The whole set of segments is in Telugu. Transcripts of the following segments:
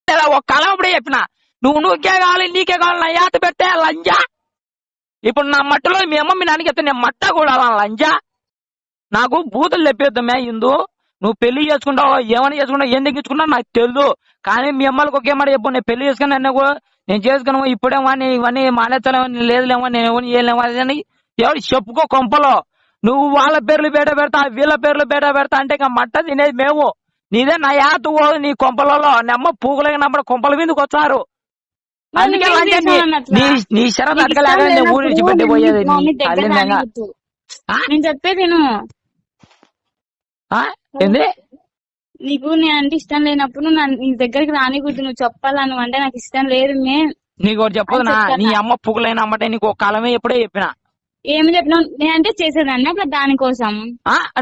పెట్టేదా ఒక కాలం అప్పుడే చెప్పిన నువ్వుకే కావాలి నీకే కావాలి నా యాత పెట్టే లంజా. ఇప్పుడు నా మట్టలో మీ అమ్మ మీ నాన్నకి ఎత్తే నేను మట్ట కూడా లంజా. నాకు బూతులు తెప్పేద్దామే ఇందు. నువ్వు పెళ్లి చేసుకుంటావు ఏమని చేసుకుంటావు ఏం తగ్గించుకున్నావు నాకు తెలియదు. కానీ మీ అమ్మలకు ఒకే మాట చెప్పు, నేను పెళ్లి చేసుకుని నేను చేసుకున్నావు ఇప్పుడేమో ఇవన్నీ మానేస్తాలేమో లేదులేమో నేను ఎవరిని చేయలేమో అని ఎవరు చెప్పుకో కొంపలో. నువ్వు వాళ్ళ పేర్లు బేట పెడతా వీళ్ళ పేర్లు బేట పెడతా అంటే ఇంకా మట్ట తినేది మేము. నీదే నా యాత పోదు నీ కొంపలలో. నెమ్మ పూగులగినప్పుడు కొంపల మీదకి వచ్చారు. అందుకే నీ శరత్ అడగలేక నేను ఊరి విడిచిపెట్టి పోయేది. నేను చెప్పేది ఏంది నీకు నేనంటే ఇష్టం లేనప్పుడు నీ దగ్గరికి రానికూడదు. నువ్వు చెప్పాలా నువ్వు అంటే నాకు ఇష్టం లేదు. నీకు ఒకటి చెప్పదునా, నీ అమ్మ పువ్వులైన అమ్మటే నీకు ఒక కాలమే ఎప్పుడే చెప్పిన. ఏమి చెప్పినావు? నేనంటే చేసేదాన్ని అక్కడ దానికోసం.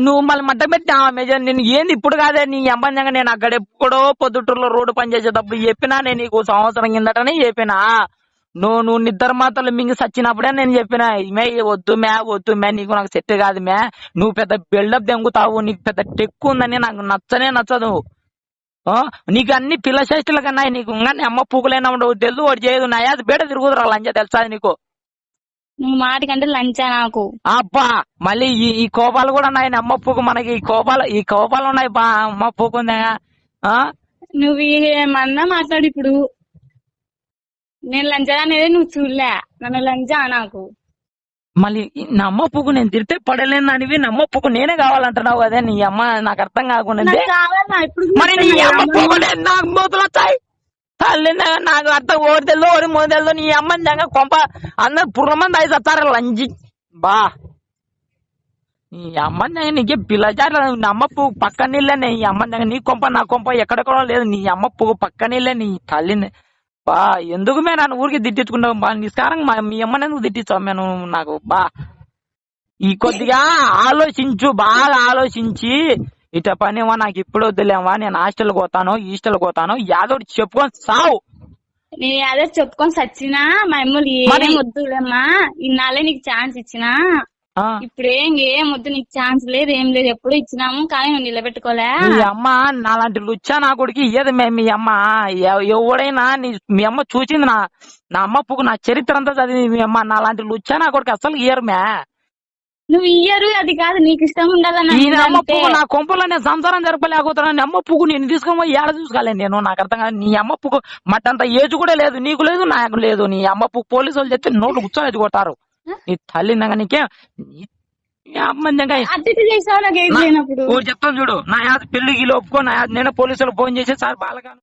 నువ్వు మళ్ళీ మట్ట పెట్టినా మేజర్ నేను ఏంది ఇప్పుడు కాదే నీ అమ్మంగా. నేను అక్కడ ఎప్పుడో పొద్దుటూరులో రోడ్డు పని చేసేటప్పుడు చెప్పినా, నేను నీకు సంవత్సరం కిందటనే చెప్పినా. నువ్వు నిద్ర మాత్రం మింగి సచ్చినప్పుడే నేను చెప్పిన వద్దు మే నీకు నాకు సెట్ కాదు మే. నువ్వు పెద్ద బిల్డప్ దెంగుతావు, నీకు పెద్ద టెక్కు ఉందని నాకు నచ్చనే నచ్చదు. నీకు అన్ని పిల్ల చేష్టలు కన్నా నీకు ఇంకా అమ్మ పూకులైనా ఉండవు తెలుసు. వాడు చేయదు నా యాది బేట తిరుగుతురా లంచా తెలుసా నీకు. నువ్వు మాటికంటే లంచా నాకు. అబ్బా మళ్ళీ ఈ కోపాలు కూడా ఉన్నాయి అమ్మ పూకు. మనకి ఈ కోపాలు ఉన్నాయి బా అమ్మ పూకుందా. నువ్వు ఏమన్నా మాట్లాడు ఇప్పుడు. నేను లంచా అనేది నువ్వు చూడలే, నన్ను లంచా నాకు. మళ్ళీ నా అమ్మ పువ్వు నేను తిరితే పడలేను అనివి నా అమ్మ పువ్వు నేనే కావాలంటున్నావు కదా. నీ అమ్మ నాకు అర్థం కాకుండా మరి నీ అమ్మ పువ్వు నాకు మూతలు వచ్చాయి. నాకు అర్థం ఓడి తెల్లో ఓడి మూడు తెల్లో. నీ అమ్మని కొంప అందరు పుర్రమంది ఐదు వస్తారు లంచి బా. నీ అమ్మని నీకే పిల్లచారు. నా అమ్మ పువ్వు పక్క నీళ్ళే. నీ అమ్మని నీ కొంప నా కొంప ఎక్కడెక్కడో లేదు. నీ అమ్మ పువ్వు పక్క నీళ్ళే. నీ తల్లిని బా ఎందుకు మే నన్ను ఊరికి తిట్టించుకుంటావు బా. నిస్కారం మీ అమ్మని ఎందుకు తిట్టించావు మేము నాకు బా. ఈ కొద్దిగా ఆలోచించు, బాగా ఆలోచించి ఇట పనివా నాకు ఇప్పుడు వద్దులేవా. నేను హాస్టల్ పోతాను ఈస్టల్ పోతాను యాదో చెప్పుకొని సావు. నేను యాదో చెప్పుకొని సచ్చినా మా అమ్మలు ఏం వద్దులేమ్మా. ఇన్నాళ్ళే నీకు ఛాన్స్ ఇచ్చినా, ఇప్పుడు ఏం వద్దు నీకు ఛాన్స్ లేదు ఏం లేదు. ఎప్పుడు ఇచ్చినాము కానీ నువ్వు నిలబెట్టుకోలే. మీ అమ్మ నాలాంటి లుచ్చా నా కొడుకు ఇయ్యదు మీ అమ్మ. ఎవడైనా మీ అమ్మ చూసింది నా అమ్మ పువ్వు నా చరిత్ర అంతా చదివి మీ అమ్మ. నాలాంటి లుచ్చా నా కొడుకు అసలు ఇయ్యరు మే. నువ్వు ఇయ్యరు అది కాదు, నీకు ఇష్టం ఉండాలని. అమ్మ పువ్వు నా కొంపలో నేను సంసారం జరపలేకపోతున్నాను. అమ్మ పువ్వు నేను తీసుకొని ఏడ చూసుకోలేను నేను. నాకు అర్థం కాదు. నీ అమ్మ పువ్వు మట్టంత ఏజ్ కూడా లేదు, నీకు లేదు నాకు లేదు. నీ అమ్మ పువ్వు పోలీసు వాళ్ళు చెప్తే నోట్లు కూర్చొని కొడతారు. నీ తల్లి నీకే చెప్తాను చూడు. నా పెళ్లికి ఒప్పుకో. నేను పోలీసులకు ఫోన్ చేసి సార్ బాలగా